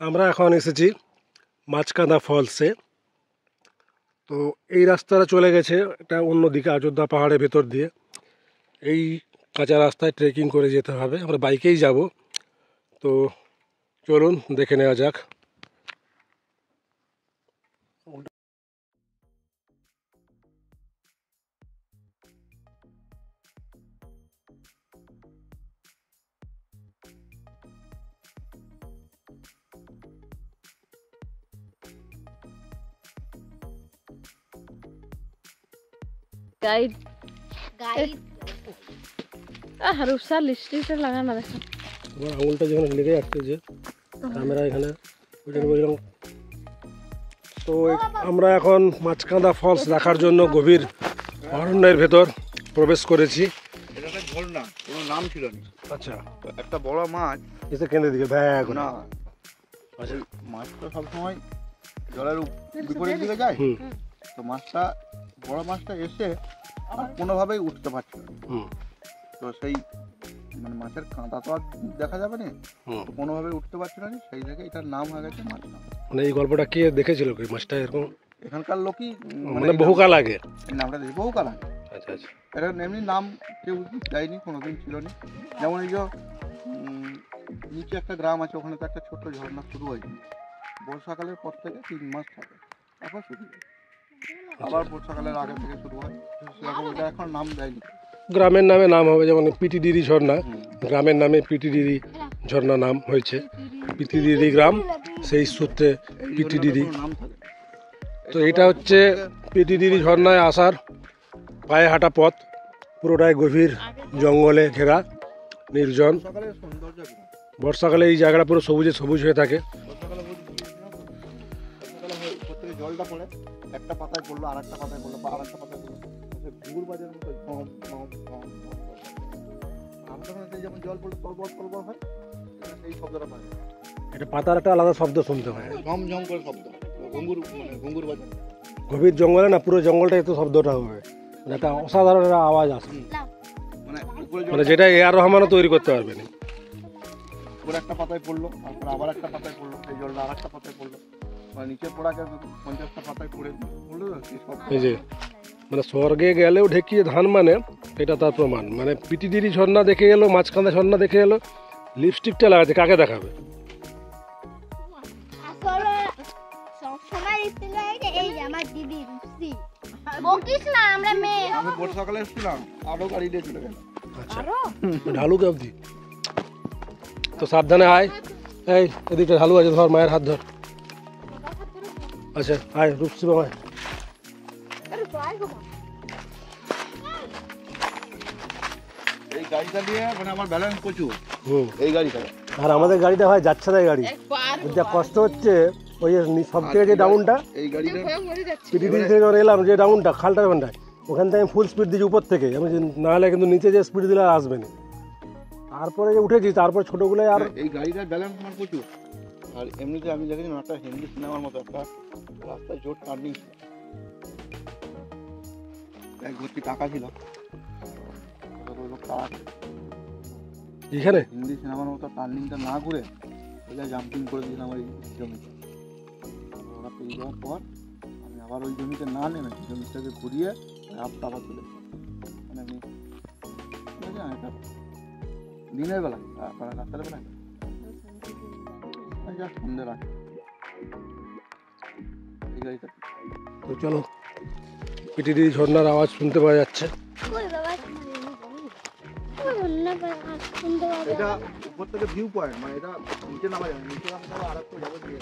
আমরা এখন এসেছি মাছকাঁদা ফলসে। তো এই রাস্তাটা চলে গেছে একটা অন্যদিকে অযোধ্যা পাহাড়ের ভেতর দিয়ে। এই কাঁচা রাস্তায় ট্রেকিং করে যেতে হবে, আমরা বাইকেই যাব। তো চলুন দেখে নেওয়া যাক। গাইড রূপসা লিস্টিটা লাগানো দেখো। তোমার আঙুলটা যখন লেগে যাচ্ছে যে ক্যামেরা এখানে বুঝলাম। তো আমরা এখন মাছকাঁদা ফলস দেখার জন্য গভীর অরণ্যের ভেতর প্রবেশ করেছি। এটা একটা ঝর্ণা, কোনো নাম ছিল না। আচ্ছা, একটা বড় মাছ এসে কেন্দ্রের দিকে ব্যাগ না, আচ্ছা, মাছটা সবসময় জলের বিপরীত দিকে যায়। তো মাছটা বড় মাছটা এসে আর কোনোভাবেই উঠতে পারছিল না। তো সেই মানে মাছের কাঁটা তো আর দেখা যাবে না, কোনোভাবেই উঠতে পারছিল না। সেই থেকে এটার নাম হয়ে গেছে মাছ। মানে এই গল্পটা কে দেখেছিল কি মাছটা এরকম? এখানকার লোকই মানে বহুকাল আগে নামটা দিয়েছে, বহুকাল আগে। আচ্ছা আচ্ছা, এটা এমনি নাম কেউ দেয়নি, কোনোদিন ছিল না। যেমন এই যে নিচে একটা গ্রাম আছে, ওখানে তো একটা ছোট্ট ঝর্ণা শুরু হয়েছে। বর্ষাকালের পর থেকে 3 মাস থাকে, তারপর শুরু হয়। আবার বর্ষাকালের আগে থেকে শুরু হয়। সেরকম এটা এখন নাম দেয়নি। গ্রামের নামে নাম হবে, যেমন পিটিডিরি ঝর্ণা, গ্রামের নামে পিটিডিরি ঝর্ণা নাম হয়েছে। পিটিডিরি গ্রাম, সেই সূত্রে পিটিডিরি। নাম থাকে। তো এটা হচ্ছে পিটিডিরি ঝর্ণায় আসার পায়ে হাঁটা পথ, পুরোটাই গভীর জঙ্গলে ঘেরা, নির্জন। সকালের সৌন্দর্য বর্ষাকালে এই জায়গাটা পুরো সবুজে সবুজ হয়ে থাকে। বর্ষাকালে উপর থেকে জলটা পড়ে, একটা পাতায় পড়লো, আর একটা পাতায় পড়লো, বা আর একটা পাতায় পড়লো, ঘুঘুর বাজার মতো আমাদের ওখানে যেমন জল পড়লে তলবর হয়, সেই শব্দটা পায়। এটা পাতার একটা আলাদা শব্দ শুনতে হয়, ঝমঝম করে শব্দ, ঘুঘুর বাজার। গভীর জঙ্গলে না, পুরো জঙ্গলটা এত শব্দটা হবে, মানে একটা অসাধারণ একটা আওয়াজ আসে, মানে যেটা এআর রহমানও তৈরি করতে পারবে না। উপরে একটা পাতায় পড়লো, তারপর আবার একটা পাতায় পড়লো, সেই জলটা আর একটা পাতায় পড়লো, মানে নিচে পড়াকে 50টা পাতায় পড়ে পড়লো। এই যে মানে স্বর্গে গেলেও ঢেকিয়ে ধান, মানে এটা তার প্রমাণ। মানে পিটিডিরি ঝর্ণা দেখে এলো, মাছকাঁদা ঝর্ণা দেখে এলো, লিপস্টিকটা লাগাচ্ছে, কাকে দেখাবে? আমি বর্ষাকালে এসেছিলাম, আরো গাড়ি দিয়ে চলে গেলাম। আচ্ছা, ঢালু অবধি তো সাবধানে আয়। এই এদিকে ঢালু আছে, ধর, মায়ের হাত ধর। আচ্ছা আয় রূপসী বাবা। এই গাড়িটা দিয়ে মানে আমার ব্যালেন্স প্রচুর। এই গাড়িটা আর আমাদের গাড়িটা হয় যাচ্ছে তাই গাড়ি, যা কষ্ট হচ্ছে ওই সব থেকে যে ডাউনটা, এই গাড়িটা পিটিডিরি থেকে যখন এলাম যে ডাউনটা, খালটা ওখানটায়, ওখান থেকে আমি ফুল স্পিড দিচ্ছি উপর থেকে, আমি না হলে কিন্তু নিচে যে স্পিড দিলে আর আসবে না। তারপরে যে উঠেছি, তারপর ছোটোগুলোয় আর এই গাড়িটার ব্যালেন্স আমার প্রচুর। আর এমনিতে আমি দেখেছি একটা হিন্দি সিনেমার মতো একটা রাস্তায় জোর টার্নিং ছিল, এক ভর্তি টাকা ছিল, এখানে হিন্দি সিনেমার মতো টার্নিংটা না করে ওই জাম্পিং করে দিয়েছিলাম ওই জমিতে। ওরা পেয়ে যাওয়ার পর আমি আবার ওই জমিতে না নেমে জমিটাকে ঘুরিয়ে আবার তুলে, মানে আমি দিনের বেলা, রাত্রের বেলা সন্ধ্যে রাখি এই গাড়িটা। তো চলো, পিটিডিরি ঝর্ণার আওয়াজ শুনতে পাওয়া যাচ্ছে। এটা উপর থেকে ভিউ পয়েন্ট, মানে এটা নিচে নামা যাবে, নিচে নামা যাবে আর একটু যাবে দিয়ে।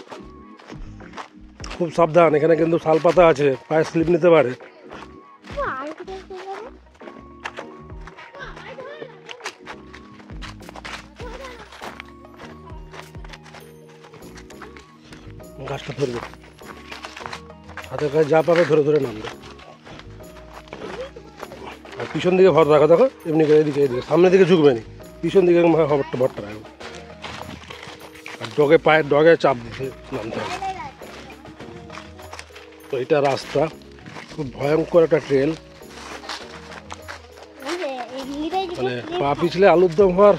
খুব সাবধান, এখানে কিন্তু শাল পাতা আছে, পায়ে স্লিপ নিতে পারে। গাছটা ধরবে, হাতের কাছে যা পাবে ধরে ধরে নামবে। আর পিছন দিকে ভর রাখো, দেখো এমনি করে এদিকে এদিকে, সামনের দিকে ঝুঁকবে না, পিছন দিকে ভরটা রাখবে। আর ডগে চাপ দিতে নামতে হবে। তো এটা রাস্তা খুব ভয়ঙ্কর একটা ট্রেল, মানে পা পিছলে আলুর দম হওয়ার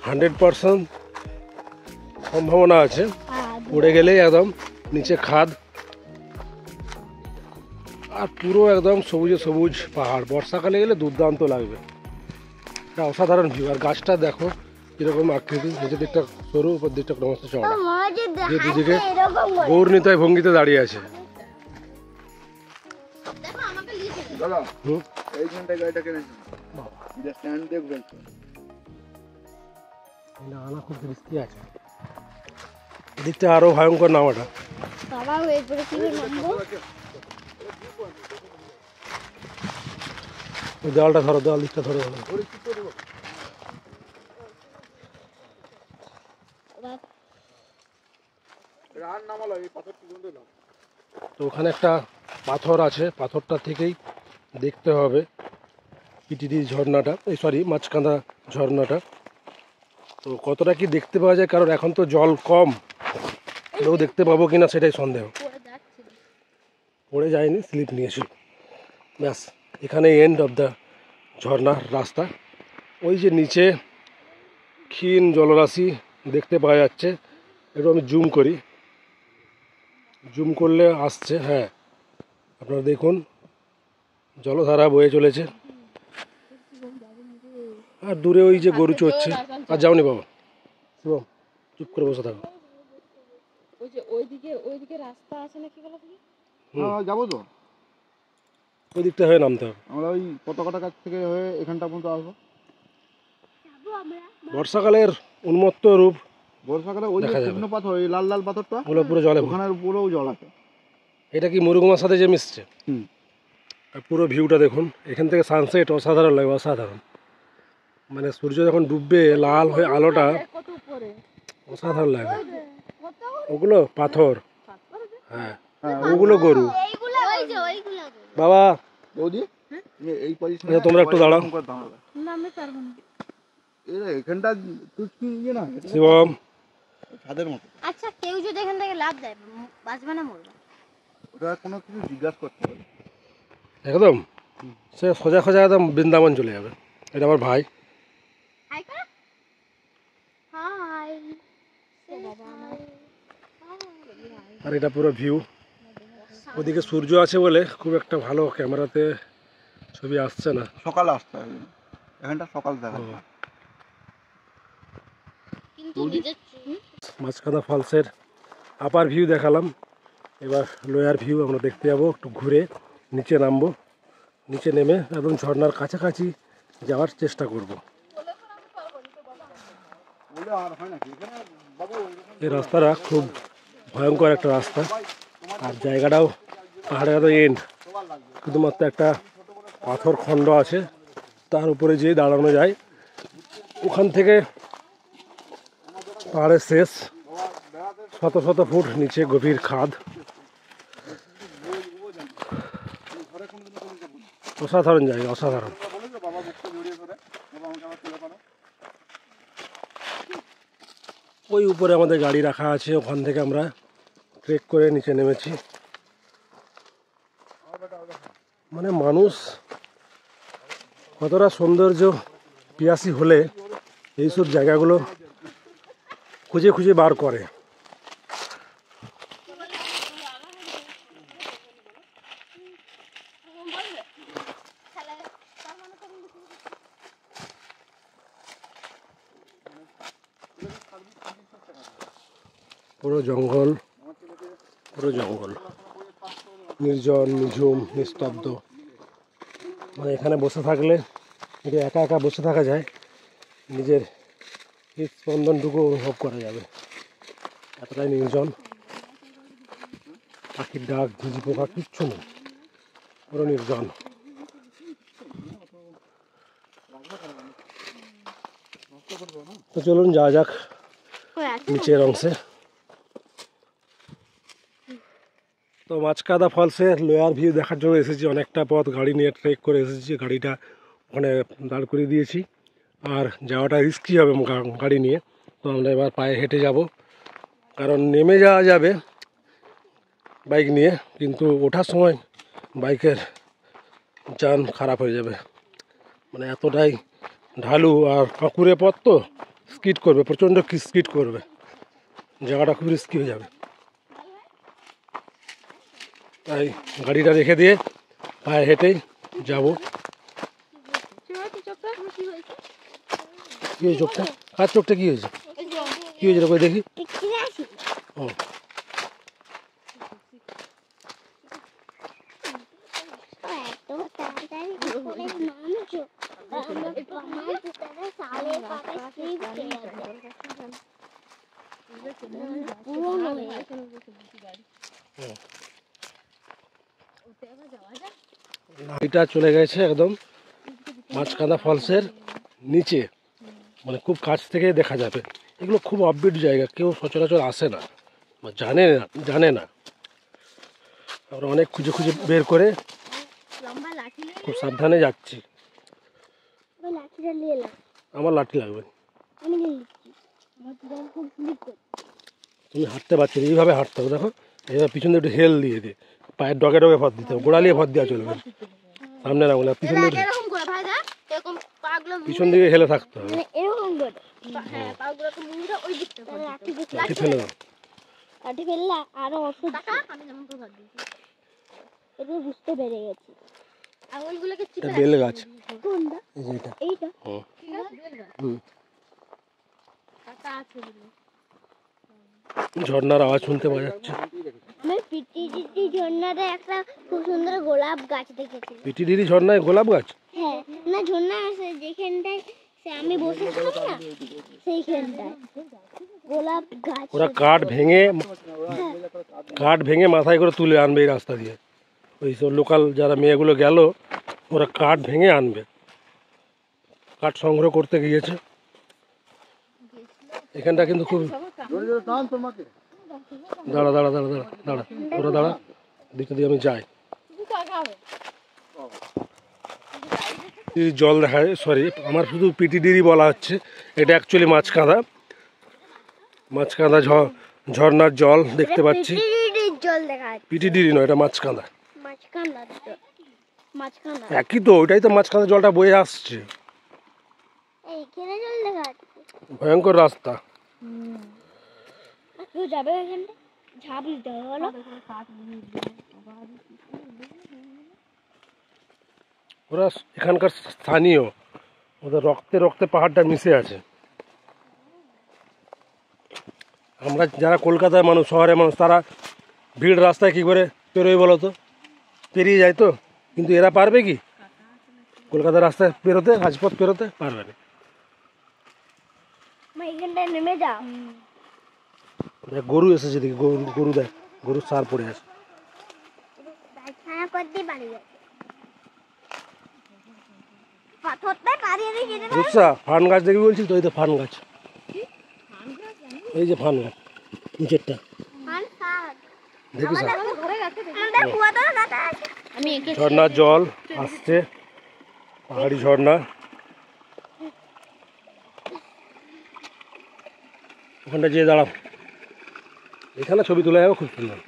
100% সম্ভাবনা আছে। পড়ে গেলেই একদম নিচে খাদ, আর পুরো একদম সবুজে সবুজ পাহাড়। বর্ষাকালে গেলে দুর্দান্ত লাগবে, এটা অসাধারণ ভিউ। আর গাছটা দেখো কিরকম আকৃতি, নিচের দিকটা সরু, উপর দিকটা ক্রমশ চওড়া, যে দুদিকে গৌরনীতায় ভঙ্গিতে দাঁড়িয়ে আছে। দাদা হুম। এইখানটায় গাড়িটা কিনেছি, এটা স্ট্যান্ড দিয়ে ঘুরেছে। আনা খুব রিস্কি আছে, এদিকটা আরো ভয়ঙ্কর নামাটা। বাবা এরপরে কি নামবো? ওই দেওয়ালটা ধরো, দেওয়াল দিকটা ধরো। আর নামালো এই পাথরটি গুঁড়ো দাও। তো ওখানে একটা পাথর আছে, পাথরটা থেকেই দেখতে হবে পিটিডি ঝর্ণাটা, এই সরি মাছকাঁদা ঝর্ণাটা। তো কতটা কি দেখতে পাওয়া যায়, কারণ এখন তো জল কম, কেউ দেখতে পাবো কিনা সেটাই সন্দেহ। পড়ে যায়নি, স্লিপ নিয়েছিল। ব্যাস, এখানে এন্ড অফ দ্য ঝর্ণার রাস্তা। ওই যে নিচে ক্ষীণ জলরাশি দেখতে পাওয়া যাচ্ছে, একটু আমি জুম করি, জুম করলে আসছে। হ্যাঁ, আপনারা দেখুন জলধারা বয়ে চলেছে, আর দূরে ওই যে গরু চড়ছে। আর যাওনি বাবা, শিবম চুপ করে বসে থাকো। ওই যে ওইদিকে রাস্তা আছে নাকি বলো তুমি? হ্যাঁ যাবো তো, ওই দিকটা হয়ে নামতে হবে। আমরা ওই পতাকাটা কাছ থেকে হয়ে এখানটা পর্যন্ত আসবো। বর্ষাকালের উন্মত্ত রূপ বর্ষাকালে ওই যে দেখা যাবে। শুকনো পাথর, ওই লাল লাল পাথরটা, ওগুলো পুরো জলে ভর্তি। ওখানের উপরেও জল আছে। এটা কি মরুগুমার সাথে যে মিশছে। হুম। আর পুরো ভিউটা দেখুন, এখান থেকে সানসেট অসাধারণ লাগে, অসাধারণ। মানে সূর্য যখন ডুববে লাল হয়ে আলোটা কত উপরে? অসাধারণ লাগে। ওগুলো পাথর, হ্যাঁ হ্যাঁ ওগুলো গরু। বাবা বৌদি এই পজিশনে আচ্ছা, তোমরা একটু দাঁড়াও। না আমি পারবো না। এখানটা তুই ইয়ে না, এটা শিবম ছাদের মতো। আচ্ছা কেউ যদি এখান থেকে লাভ দেয় বাঁচবে না মরবে? ওটা কোনো কিছু জিজ্ঞাসা করতে হবে। একদম সে সোজা সোজা একদম বৃন্দাবন চলে যাবে। এটা আমার ভাই। হাই কর, হাই। আর এটা পুরো ভিউ, ওদিকে সূর্য আছে বলে খুব একটা ভালো ক্যামেরাতে ছবি আসছে না। সকালে আসতে হবে, এখানটা সকাল দেখা যায়। কিন্তু নিজের মাছকাঁদা ফলসের আপার ভিউ দেখালাম, এবার লোয়ার ভিউ আমরা দেখতে যাবো। একটু ঘুরে নিচে নামবো, নিচে নেমে একদম ঝর্ণার কাছাকাছি যাওয়ার চেষ্টা করব। বলে আর হয় নাকি এখানে বাবু? এই রাস্তাটা খুব ভয়ঙ্কর একটা রাস্তা, আর জায়গাটাও পাহাড়ের একদম এন্ড, শুধুমাত্র একটা পাথর খণ্ড আছে, তার উপরে যেয়ে দাঁড়ানো যায়। ওখান থেকে পাহাড়ের শেষ, শত শত ফুট নিচে গভীর খাদ। অসাধারণ জায়গা, অসাধারণ। বাবা বুকটা জড়িয়ে ধরে, বাবা আমাকে আবার তুলে পারো। ওই উপরে আমাদের গাড়ি রাখা আছে, ওখান থেকে আমরা ট্রেক করে নিচে নেমেছি। মানে মানুষ কতটা সৌন্দর্য পিয়াসী হলে এইসব জায়গাগুলো খুঁজে খুঁজে বার করে। পুরো জঙ্গল, পুরো জঙ্গল, নির্জন, নিঝুম, নিস্তব্ধ। মানে এখানে বসে থাকলে, এটা একা একা বসে থাকা যায়, নিজের হৃদস্পন্দনটুকু অনুভব করা যাবে। এতটাই নির্জন, পাখির ডাক, ঝিঝি পোকা কিচ্ছু নেই, পুরো নির্জন। তো চলুন যাওয়া যাক নিচের অংশে। তো মাছকাঁদা ফলসের লোয়ার ভিউ দেখার জন্য এসেছি, অনেকটা পথ গাড়ি নিয়ে ট্রেক করে এসেছি, গাড়িটা ওখানে দাঁড় করিয়ে দিয়েছি। আর যাওয়াটা রিস্কি হবে গাড়ি নিয়ে, তো আমরা এবার পায়ে হেঁটে যাব। কারণ নেমে যাওয়া যাবে বাইক নিয়ে, কিন্তু ওঠার সময় বাইকের যান খারাপ হয়ে যাবে। মানে এতটাই ঢালু আর কাঁকুড়ে পথ, তো স্কিড করবে, প্রচণ্ড স্কিড করবে, জায়গাটা খুব রিস্কি হয়ে যাবে। তাই গাড়িটা রেখে দিয়ে পায়ে হেঁটেই যাব। কি হয়েছে চোখটা? কি হয়েছে? কী হয়েছে চোখটা? কার চোখটা কী হয়েছে? কী হয়েছে রে কই দেখি? ও গাড়িটা চলে গেছে একদম মাঝকান্দা ফলসের নিচে, মানে খুব কাছ থেকে দেখা যাবে। এগুলো খুব অফবিট জায়গা, কেউ সচরাচর আসে না বা জানে না। আমরা অনেক খুঁজে খুঁজে বের করে লম্বা লাঠি নিয়ে খুব সাবধানে যাচ্ছি। লাঠিটা নিয়ে এলাম। আমার লাঠি লাগবে। আমি নিয়ে নিচ্ছি। আমার তো খুব স্লিপ করছে। তুমি হাঁটতে পারছি না, এইভাবে হাঁটতে হবে। দেখো এইভাবে পিছন দিয়ে একটু হেল দিয়ে দিয়ে পায়ের ডগে ডগে ভর দিতে হবে, গোড়ালিয়ে ভর দেওয়া চলবে না। সামনে না বলে পিছন দিকে, এরকম করে ভাই দেখ, এরকম পাগুলো পিছন দিকে হেলে থাকতে হবে। এরকম করে। হ্যাঁ, পাগুলোকে মুড়ে ওই দিকটা করে লাঠি দিতে। লাঠি ফেলে দাও। লাঠি ফেললে আরো অসুখ। আমি যেমন করে ভাত দিয়েছি। এটা বুঝতে পেরে গেছি। আঙুলগুলোকে এটা চিপে বেল গাছ, কোনটা? এই যে এটা। এইটা। হুম। ঠিক আছে বেল গাছ হুম। কাটা আছে বলে। ঝর্ণার আওয়াজ শুনতে পাওয়া যাচ্ছে। আমি পিটি ঝর্ণাতে একটা খুব সুন্দর গোলাপ গাছ দেখেছি। পিটিডিরি ঝর্ণায় গোলাপ গাছ? হ্যাঁ, না ঝর্ণা আছে যেখানটায় সে আমি বসেছিলাম না, সেইখানটায় গোলাপ গাছ। ওরা কাঠ ভেঙে মাথায় করে তুলে আনবে এই রাস্তা দিয়ে। ওই সব লোকাল যারা মেয়েগুলো গেল, ওরা কাঠ ভেঙে আনবে, কাঠ সংগ্রহ করতে গিয়েছে। এখানটা কিন্তু খুব দাঁড়া দাঁড়া দাঁড়া দাঁড়া দাঁড়া ওরা দাঁড়া, দিকে দিয়ে আমি যাই। শুধু টাকা হবে। এই জল দেখা, সরি আমার শুধু পিটিডিরি বলা হচ্ছে, এটা অ্যাকচুয়ালি মাঝকাঁদা ঝর্ণার জল দেখতে পাচ্ছি। পিটির জল দেখা যাচ্ছে। পিটিডিরি নয়, এটা মাঝকাঁদা। মাঝখানটা মাঝখানটা একই তো, ওইটাই তো মাঝকাঁদা জলটা বয়ে আসছে। এইখানে জল দেখা যাচ্ছে। ভয়ঙ্কর রাস্তা। আর কেউ যাবে এখানটা? ঝাঁপ দিতে হবে বলো। ওরা এখানকার স্থানীয়, ওদের রক্তে রক্তে পাহাড়টা মিশে আছে। আমরা যারা কলকাতার মানুষ, শহরের মানুষ, তারা ভিড় রাস্তায় কী করে পেরোয় বলো তো? পেরিয়ে যায় তো, কিন্তু এরা পারবে কি কলকাতার রাস্তায় পেরোতে, রাজপথ পেরোতে? পারবে না। মা এখানটায় নেমে যাও। দেখ গরু এসেছে, দেখি গরু দেখ, গরুর সার পড়ে আছে। ছায়া করতে পারি পাথরটা পারিয়ে দিয়ে যেতে পারি। রূপসা, ফান গাছ দেখবি বলছিস তো? এই তো ফান গাছ, এই যে ফান গাছ নিচেরটা দেখিস। আমাদের কুয়াতে গাছ আছে। আমি এঁকে ঝর্ণার জল আসছে, পাহাড়ি ঝর্ণা। ওখানটা যেয়ে দাঁড়াও, এখানে ছবি তোলা যাবে খুব সুন্দর।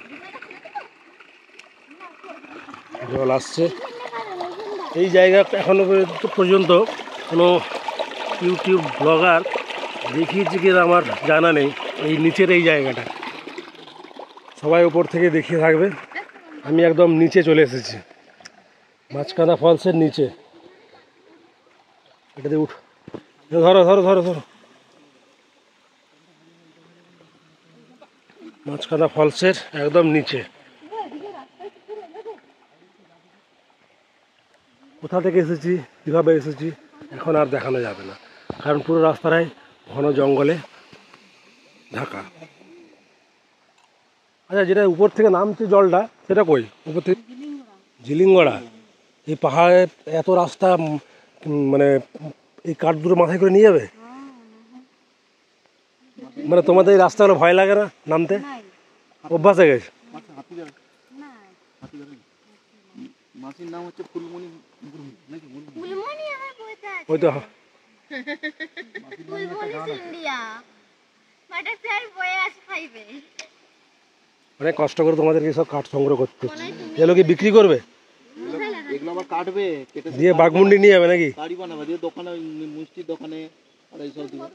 জল আসছে এই জায়গা। এখনো পর্যন্ত কোনো ইউটিউব ব্লগার দেখিয়েছে কিনা আমার জানা নেই। এই নিচের এই জায়গাটা সবাই উপর থেকে দেখিয়ে থাকবে। আমি একদম নিচে চলে এসেছি, মাঝকাঁদা ফলসের নিচে। এটাতে উঠ, ধরো ধরো ধরো ধরো। মাঝকাঁদা ফলসের একদম নিচে। কোথা থেকে এসেছি, কীভাবে এসেছি, এখন আর দেখানো যাবে না, কারণ পুরো রাস্তাটাই ঘন জঙ্গলে ঢাকা। আচ্ছা, যেটা উপর থেকে নামছে জলটা, সেটা কই? উপর থেকে ঝিলিংগড়া। এই পাহাড়ে এত রাস্তা, মানে এই কাঠ দুটো মাথায় করে নিয়ে যাবে? মানে তোমাদের এই রাস্তাগুলো ভয় লাগে না নামতে? অভ্যাস হয়ে গেছে। মাসির নাম হচ্ছে ফুলমণি মুর্মু, নাকি ফুলমণি আমার বইতে আছে। ওই তো ফুলমণি ইন্ডিয়া বাটারফ্লাই বয়ে আছে ফাইভে। অনেক কষ্ট করে তোমাদেরকে সব কাঠ সংগ্রহ করতে, এগুলো কি বিক্রি করবে? এগুলো আবার কাটবে, কেটে দিয়ে বাঘমুন্ডি নিয়ে যাবে নাকি? গাড়ি বানাবে, দিয়ে দোকানে, মিষ্টির দোকানে আর এইসব দিবে।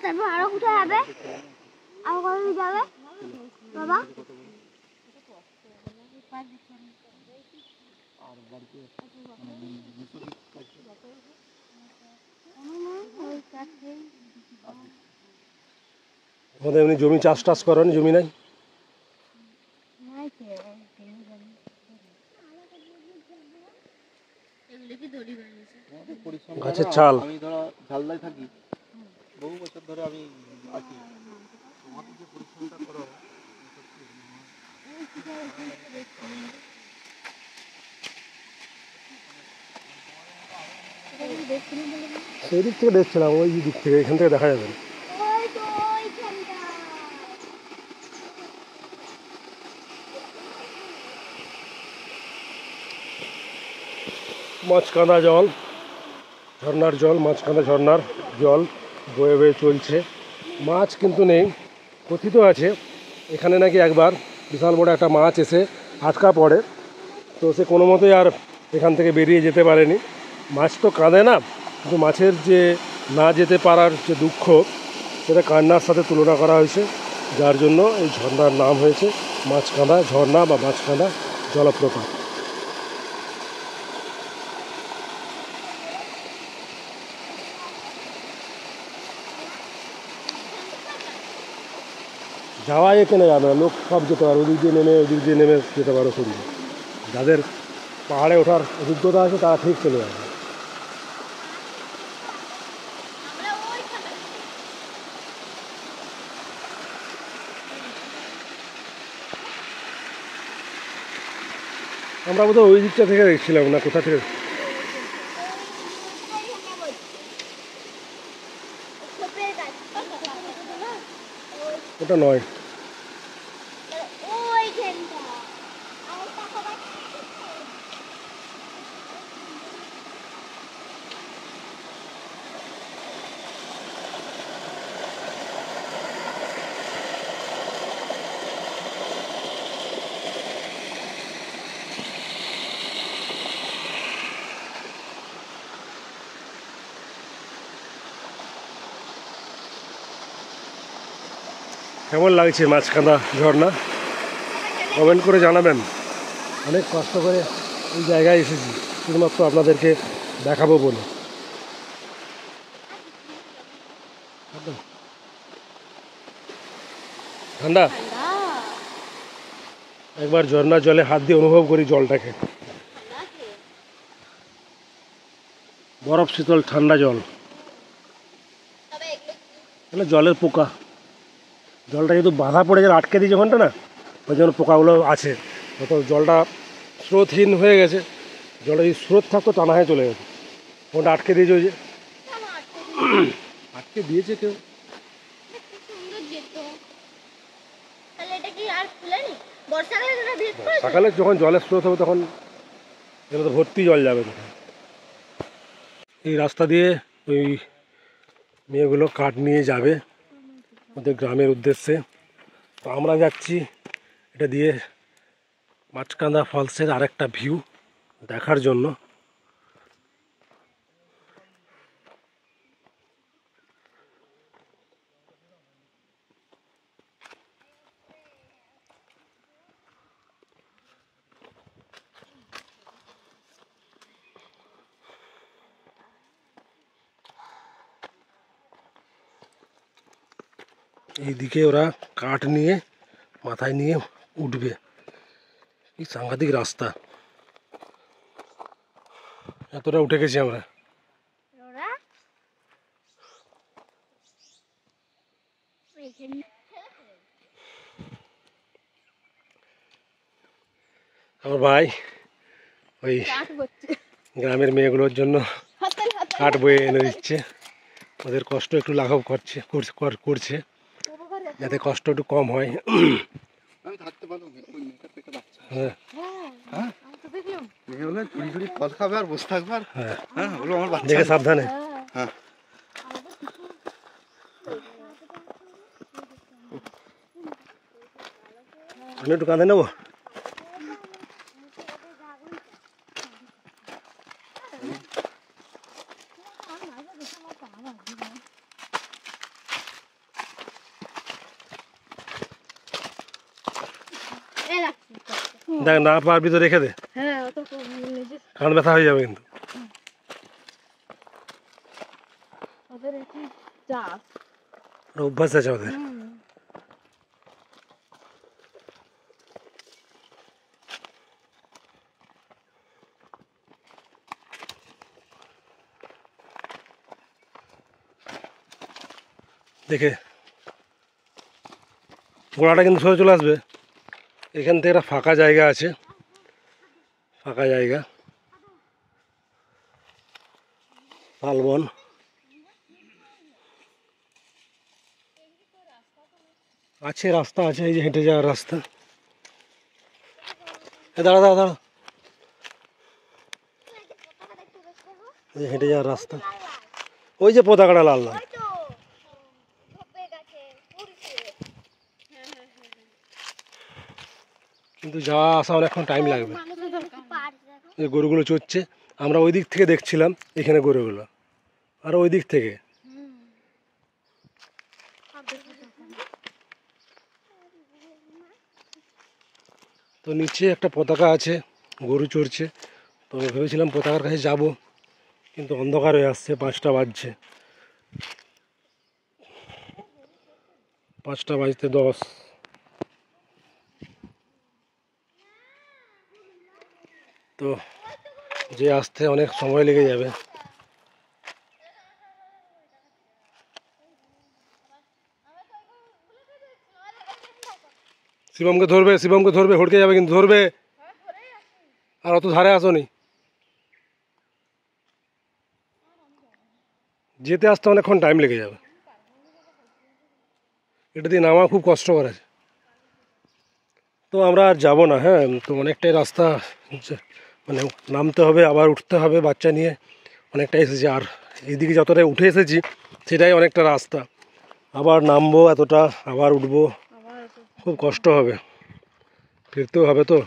তারপর আরো কোথায় যাবে? আরো কোথায় যাবে? বাবা আর বাড়িতে আমাদের এমনি জমি চাষ টাস করেন, জমি নাই? গাছের ছাল। আমি ধরো ঝালদায় থাকি, বহু বছর ধরে আমি আছি। তোমাদের যে পরিশ্রমটা করো, সেই দিক থেকে দেখছিলাম, ওই দিক থেকে, এখান থেকে দেখা যাবে না। ওই তো ওইখানটা মাঝকাঁদা জল, ঝর্নার জল, মাঝকাঁদা ঝর্নার জল বয়ে বয়ে চলছে। মাছ কিন্তু নেই, কথিত আছে এখানে নাকি একবার বিশাল বড় একটা মাছ এসে আটকা পড়ে, তো সে কোনো মতেই আর এখান থেকে বেরিয়ে যেতে পারেনি। মাছ তো কাঁদে না, কিন্তু মাছের যে না যেতে পারার যে দুঃখ, সেটা কান্নার সাথে তুলনা করা হয়েছে, যার জন্য এই ঝর্নার নাম হয়েছে মাঝকাঁদা ঝর্না বা মাঝকাঁদা জলপ্রপাত। যাওয়াই এখানে যাবে না, লোক সব যেতে পারে, ওদিক দিয়ে নেমে ওদিক দিয়ে নেমে যেতে পারো শুনবে। যাদের পাহাড়ে ওঠার অভিজ্ঞতা আছে তারা ঠিক চলে যাবে। আমরা বোধহয় ওই দিকটা থেকে দেখছিলাম না, কোথা থেকে ওটা নয়। ওইখানটা কেমন লাগছে মাঝকাঁদা ঝর্ণা? কমেন্ট করে জানাবেন। অনেক কষ্ট করে এই জায়গায় এসেছি শুধুমাত্র আপনাদেরকে দেখাবো বলে। ঠান্ডা, একবার ঝর্ণার জলে হাত দিয়ে অনুভব করি জলটাকে। বরফ শীতল ঠান্ডা জল, মানে জলের পোকা। জলটা যেহেতু বাধা পড়ে গেলে আটকে দিয়েছে ওখানটা না, ওই জন্য পোকাগুলো আছে। অত জলটা স্রোতহীন হয়ে গেছে, জলটা যদি স্রোত থাকতো টানা হয়ে চলে যেত, ওটা আটকে দিয়েছে। ওই যে আটকে দিয়েছে কেউ। সকালে যখন জলের স্রোত হবে তখন এগুলো তো ভর্তি জল যাবে। এই রাস্তা দিয়ে ওই মেয়েগুলো কাঠ নিয়ে যাবে ওদের গ্রামের উদ্দেশ্যে। তো আমরা যাচ্ছি এটা দিয়ে মাঝকাঁদা ফলসের আরেকটা ভিউ দেখার জন্য। এইদিকে ওরা কাঠ নিয়ে মাথায় নিয়ে উঠবে। এই সাংঘাতিক রাস্তা, এতটা উঠে গেছি আমরা। আমার ভাই ওই গ্রামের মেয়েগুলোর জন্য কাঠ বয়ে এনে দিচ্ছে, ওদের কষ্ট একটু লাঘব করছে যাতে কষ্ট একটু কম হয়। আমি থাকতে পারলাম না, ওই মেয়েটার পেটে বাচ্চা। হ্যাঁ হ্যাঁ, মেয়ে হলে চুরি চুরি ফল খাবে আর বসে থাকবে। আর হ্যাঁ, হ্যাঁ, ওগুলো আমার বাচ্চা। দেখে সাবধানে। হ্যাঁ, আমি একটু কাঁধে নেবো। দেখ না পারবি তো রেখে দে, হ্যাঁ অত নিজে কান ব্যথা হয়ে যাবে কিন্তু। ওদের একটু চাষ। ওটা অভ্যাস আছে ওদের। দেখে গোড়াটা কিন্তু সরে চলে আসবে। এখান থেকে একটা ফাঁকা জায়গা আছে, ফাঁকা জায়গা, শালবন। আছে রাস্তা আছে, এই যে হেঁটে যাওয়ার রাস্তা। দাঁড়া দাঁড়া দাঁড়া, এই যে হেঁটে যাওয়ার রাস্তা, ওই যে পতাকাটা লাল লাল। কিন্তু যাওয়া আসা অনেকক্ষণ টাইম লাগবে। এই গরুগুলো চড়ছে, আমরা ওই দিক থেকে দেখছিলাম এখানে গরুগুলো, আর ওই দিক থেকে। তো নিচে একটা পতাকা আছে, গরু চড়ছে, তো ভেবেছিলাম পতাকার কাছে যাব, কিন্তু অন্ধকার হয়ে আসছে, 5টা বাজছে, 5টা বাজতে 10। তো যে আসতে অনেক সময় লেগে যাবে। শিবমকে ধরবে, শিবমকে ধরবে, হড়কে যাবে কিন্তু, ধরবে। আর অত ধারে আসনি, যেতে আসতে অনেকক্ষণ টাইম লেগে যাবে। এটা দিয়ে নামা খুব কষ্টকর আছে। তো আমরা আর যাবো না, হ্যাঁ, তো অনেকটাই রাস্তা, মানে নামতে হবে আবার উঠতে হবে বাচ্চা নিয়ে, অনেকটা এসেছি। আর এইদিকে যতটা উঠে এসেছি সেটাই অনেকটা রাস্তা, আবার নামবো এতটা, আবার উঠবো, খুব কষ্ট হবে, ফিরতেও হবে তো।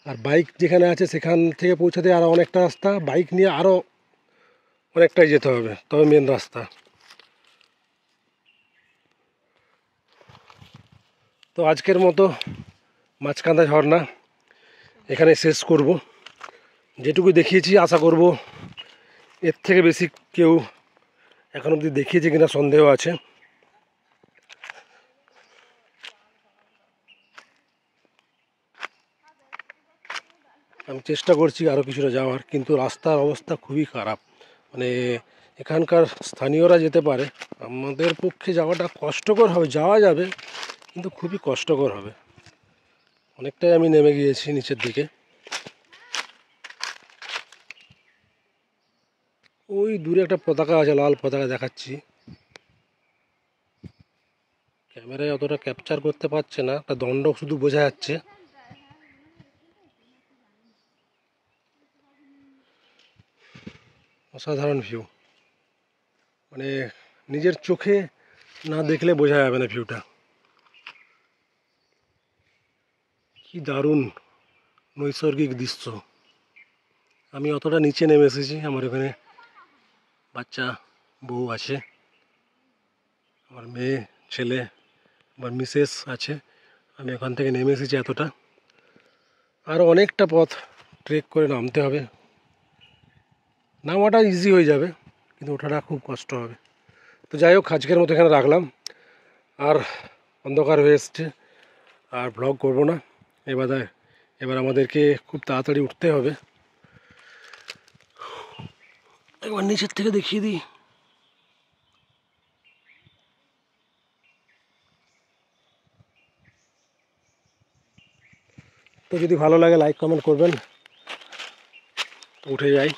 আর বাইক যেখানে আছে সেখান থেকে পৌঁছাতে আরও অনেকটা রাস্তা, বাইক নিয়ে আরও অনেকটাই যেতে হবে, তবে মেন রাস্তা। তো আজকের মতো মাঝকান্দা ঝর্ণা এখানে শেষ করব। যেটুকু দেখিয়েছি আশা করব এর থেকে বেশি কেউ এখন অবধি দেখিয়েছে কিনা সন্দেহ আছে। আমি চেষ্টা করছি আরও কিছুটা যাওয়ার, কিন্তু রাস্তার অবস্থা খুবই খারাপ। মানে এখানকার স্থানীয়রা যেতে পারে, আমাদের পক্ষে যাওয়াটা কষ্টকর হবে। যাওয়া যাবে কিন্তু খুবই কষ্টকর হবে। অনেকটাই আমি নেমে গিয়েছি নিচের দিকে। ওই দূরে একটা পতাকা আছে, লাল পতাকা দেখাচ্ছি, ক্যামেরায় অতটা ক্যাপচার করতে পারছে না, একটা দণ্ড শুধু বোঝা যাচ্ছে। অসাধারণ ভিউ, মানে নিজের চোখে না দেখলে বোঝা যাবে না ভিউটা। কি দারুণ নৈসর্গিক দৃশ্য। আমি অতটা নিচে নেমে এসেছি, আমার ওখানে বাচ্চা বউ আছে, আমার মেয়ে ছেলে, আমার মিসেস আছে। আমি ওখান থেকে নেমে এসেছি এতটা, আরও অনেকটা পথ ট্রেক করে নামতে হবে। নামাটা ইজি হয়ে যাবে, কিন্তু ওঠাটা খুব কষ্ট হবে। তো যাই হোক, আজকের মতো এখানে রাখলাম, আর অন্ধকার হয়ে এসছে, আর ব্লগ করব না। এবার আমাদেরকে খুব তাড়াতাড়ি উঠতে হবে। একবার নিচের থেকে দেখিয়ে দিই। তো যদি ভালো লাগে লাইক কমেন্ট করবেন। উঠে যাই।